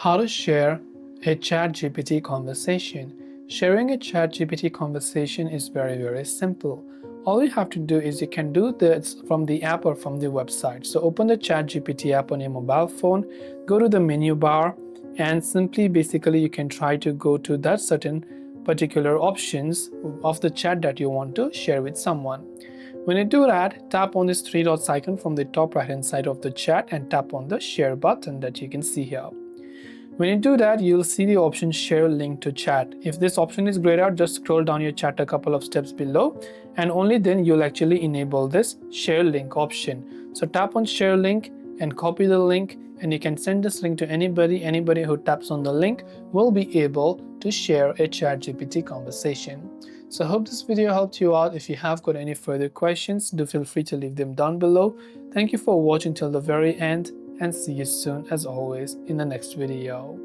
How to share a ChatGPT conversation. Sharing a ChatGPT conversation is very simple. All you have to do is you can do this from the app or from the website. So open the ChatGPT app on your mobile phone, go to the menu bar, and simply basically you can try to go to that certain particular options of the chat that you want to share with someone. When you do that, tap on this three dots icon from the top right hand side of the chat and tap on the share button that you can see here. When you do that, you'll see the option share link to chat. If this option is grayed out, just scroll down your chat a couple of steps below and only then you'll actually enable this share link option. So tap on share link and copy the link, and you can send this link to anybody who taps on the link will be able to share a ChatGPT conversation. So I hope this video helped you out. If you have got any further questions, do feel free to leave them down below. Thank you for watching till the very end, and see you soon as always in the next video.